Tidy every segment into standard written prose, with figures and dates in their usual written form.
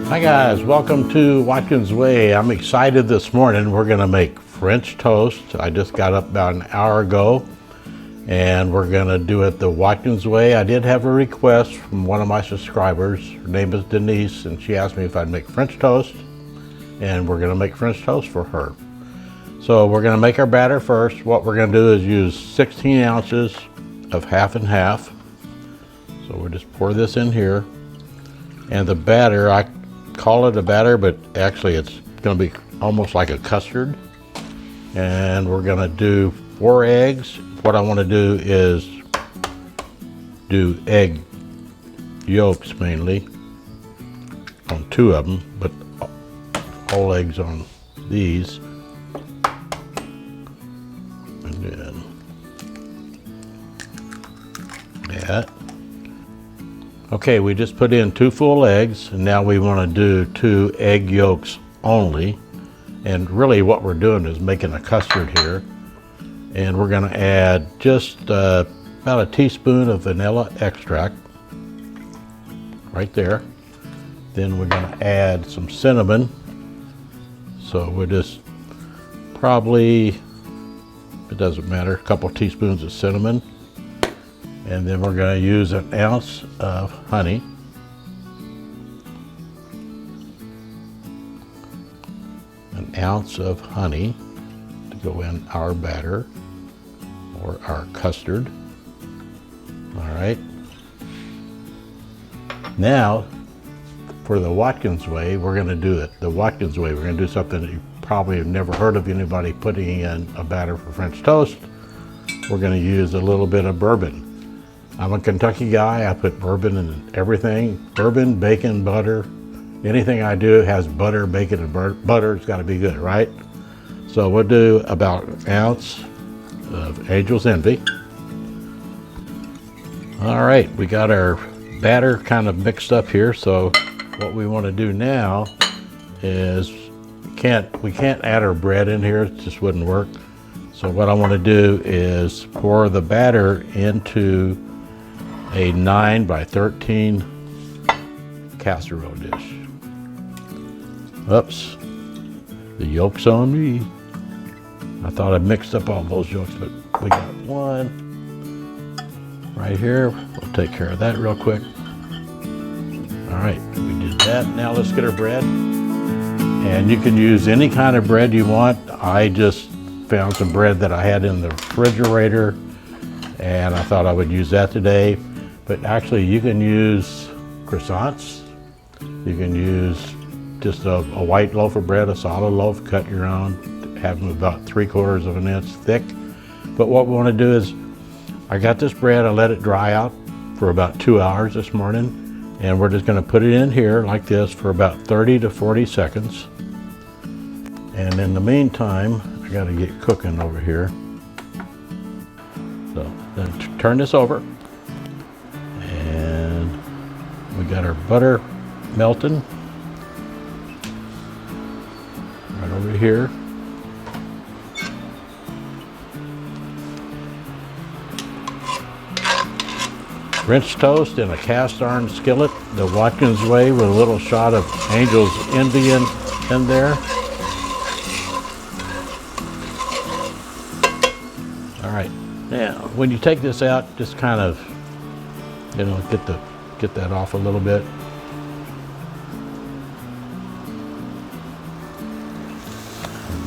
Hi guys, welcome to Watkins Way. I'm excited this morning. We're gonna make French toast. I just got up about an hour ago and we're gonna do it the Watkins Way. I did have a request from one of my subscribers. Her name is Denise and she asked me if I'd make French toast, and we're gonna make French toast for her. So we're gonna make our batter first. What we're gonna do is use 16 ounces of half and half. So we'll just pour this in here. And the batter, I call it a batter, but actually it's going to be almost like a custard. And we're going to do 4 eggs. What I want to do is do egg yolks mainly on 2 of them, but whole eggs on these. And then that. Okay, we just put in 2 full eggs, and now we want to do 2 egg yolks only. And really what we're doing is making a custard here. And we're going to add just about a teaspoon of vanilla extract right there. Then we're going to add some cinnamon. So we're just probably, it doesn't matter, a couple teaspoons of cinnamon. And then we're going to use 1 ounce of honey. An ounce of honey to go in our batter or our custard. All right. Now, for the Watkins Way, we're going to do it the Watkins Way. We're going to do something that you probably have never heard of anybody putting in a batter for French toast. We're going to use a little bit of bourbon. I'm a Kentucky guy. I put bourbon in everything. Bourbon, bacon, butter. Anything I do has butter, bacon, and butter. It's got to be good, right? So we'll do about 1 ounce of Angel's Envy. All right, we got our batter kind of mixed up here. So what we want to do now is we can't add our bread in here. It just wouldn't work. So what I want to do is pour the batter into a 9 by 13 casserole dish. Oops, the yolk's on me. I thought I mixed up all those yolks, but we got one right here. We'll take care of that real quick. All right, we did that. Now let's get our bread. And you can use any kind of bread you want. I just found some bread that I had in the refrigerator and I thought I would use that today. But actually you can use croissants. You can use just a white loaf of bread, a solid loaf, cut your own, have them about 3/4 of an inch thick. But what we want to do is, I got this bread, I let it dry out for about 2 hours this morning, and we're just going to put it in here like this for about 30 to 40 seconds. And in the meantime, I got to get cooking over here. So then turn this over. And we got our butter melting right over here. French toast in a cast iron skillet, the Watkins Way, with a little shot of Angel's Envy in there. All right, now when you take this out, just kind of, you know, get that off a little bit.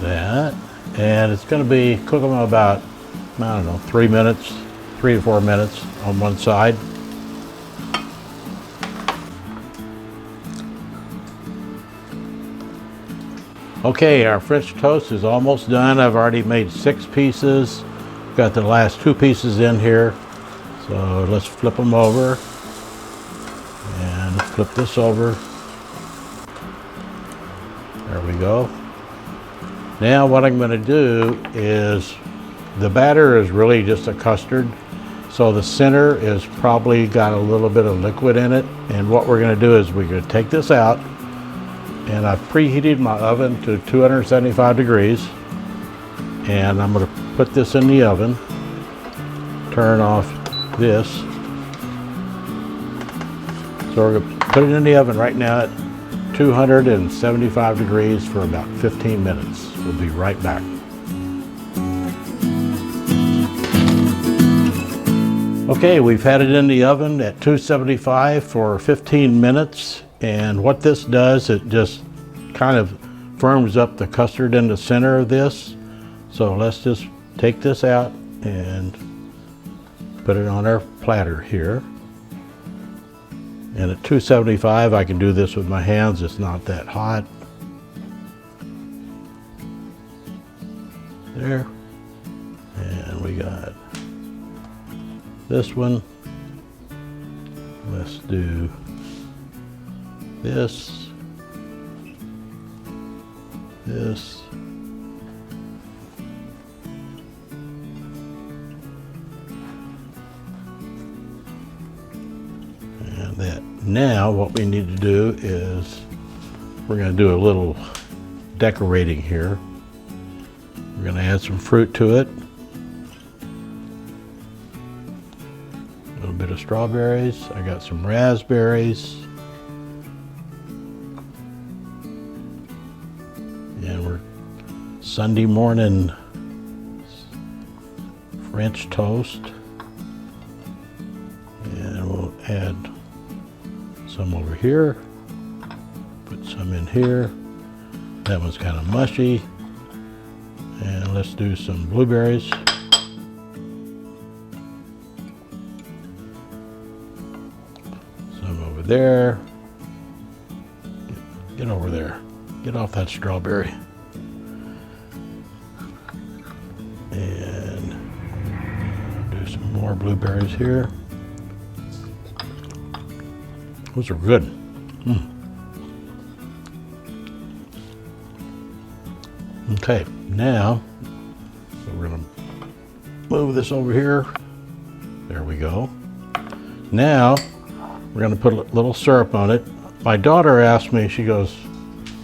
That, and it's going to be cooking about, I don't know, 3 to 4 minutes on one side. Okay, our French toast is almost done. I've already made 6 pieces. Got the last 2 pieces in here. So let's flip them over. And flip this over. There we go. Now what I'm going to do is, the batter is really just a custard. So the center is probably got a little bit of liquid in it. And what we're going to do is we're going to take this out. And I've preheated my oven to 275 degrees. And I'm going to put this in the oven. Turn off this. So we're going to put it in the oven right now at 275 degrees for about 15 minutes. We'll be right back. Okay, we've had it in the oven at 275 for 15 minutes, and what this does, it just kind of firms up the custard in the center of this. So let's just take this out and put it on our platter here. And at 275, I can do this with my hands. It's not that hot. There. And we got this one. Let's do this. This. And that. Now what we need to do is we're going to do a little decorating here. We're going to add some fruit to it. A little bit of strawberries. I got some raspberries. And we're Sunday morning French toast. And we'll add some over here. Put some in here. That one's kind of mushy. And let's do some blueberries. Some over there. Get over there. Get off that strawberry. And do some more blueberries here. Those are good. Okay, now we're going to move this over here. There we go. Now we're going to put a little syrup on it. My daughter asked me, she goes,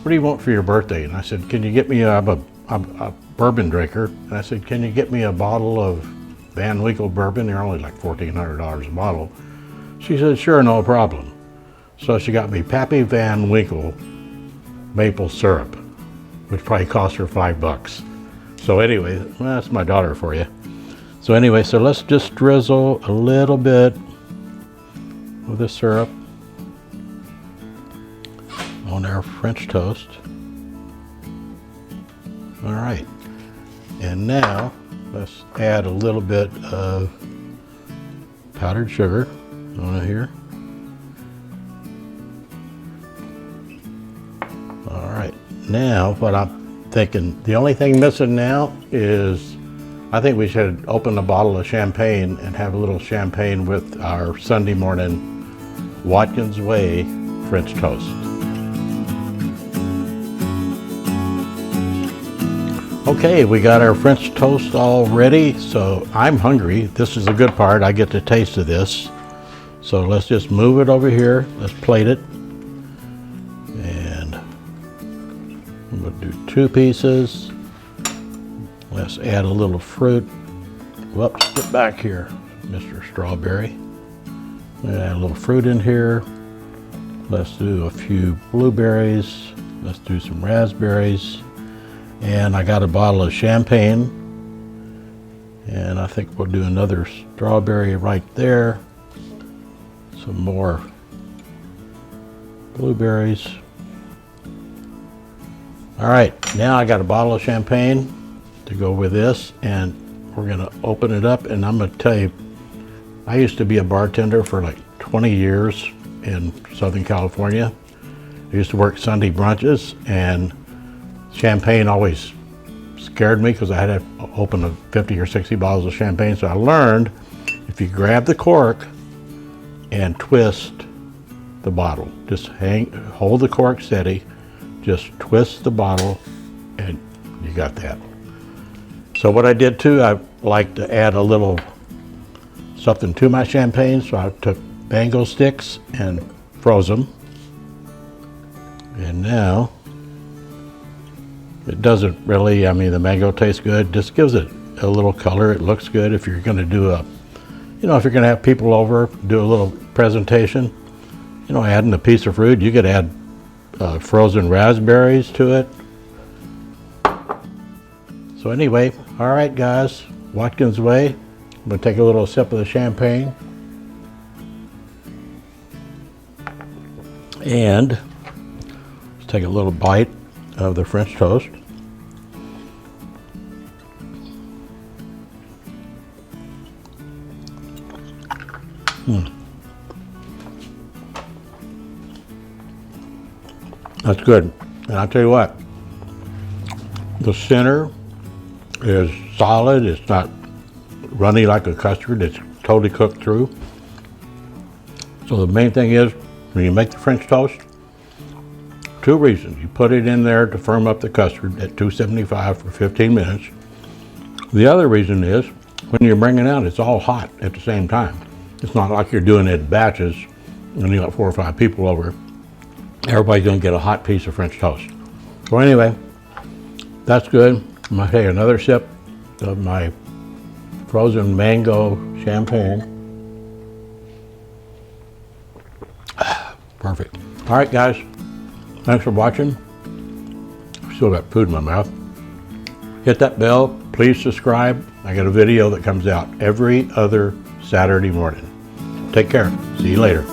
"What do you want for your birthday?" And I said, "Can you get me a bourbon drinker?" And I said, "Can you get me a bottle of Van Winkle bourbon? They're only like $1,400 a bottle." She said, "Sure, no problem." So she got me Pappy Van Winkle maple syrup, which probably cost her $5. So anyway, well, that's my daughter for you. So anyway, so let's just drizzle a little bit with the syrup on our French toast. All right, and now let's add a little bit of powdered sugar on it here. All right, now what I'm thinking, the only thing missing now is I think we should open a bottle of champagne and have a little champagne with our Sunday morning Watkins Way French toast. Okay, we got our French toast all ready, so I'm hungry. This is the good part, I get to taste of this. So let's just move it over here, let's plate it. And I'm gonna do 2 pieces. Let's add a little fruit. Whoops, get back here, Mr. Strawberry. Add a little fruit in here. Let's do a few blueberries. Let's do some raspberries. And I got a bottle of champagne. And I think we'll do another strawberry right there. Some more blueberries. All right, now I got a bottle of champagne to go with this, and we're gonna open it up, and I'm gonna tell you, I used to be a bartender for like 20 years in Southern California. I used to work Sunday brunches, and champagne always scared me because I had to open 50 or 60 bottles of champagne. So I learned if you grab the cork and twist the bottle, just hold the cork steady, just twist the bottle, and you got that. So what I did too, I like to add a little something to my champagne. So I took mango sticks and froze them. And now, it doesn't really, I mean, the mango tastes good, just gives it a little color. It looks good if you're gonna do a, you know, if you're gonna have people over, do a little presentation, you know, adding a piece of fruit, you could add frozen raspberries to it. So anyway, all right guys, Watkins Way. I'm gonna take a little sip of the champagne. And let's take a little bite of the French toast. That's good. And I'll tell you what, the center is solid. It's not runny like a custard. It's totally cooked through. So the main thing is, when you make the French toast, 2 reasons. You put it in there to firm up the custard at 275 for 15 minutes. The other reason is, when you're bringing it out, it's all hot at the same time. It's not like you're doing it in batches and you got 4 or 5 people over. Everybody's gonna get a hot piece of French toast. So anyway, that's good. I'm gonna take another sip of my frozen mango champagne. Perfect. All right, guys. Thanks for watching. I've still got food in my mouth. Hit that bell. Please subscribe. I got a video that comes out every other Saturday morning. Take care. See you later.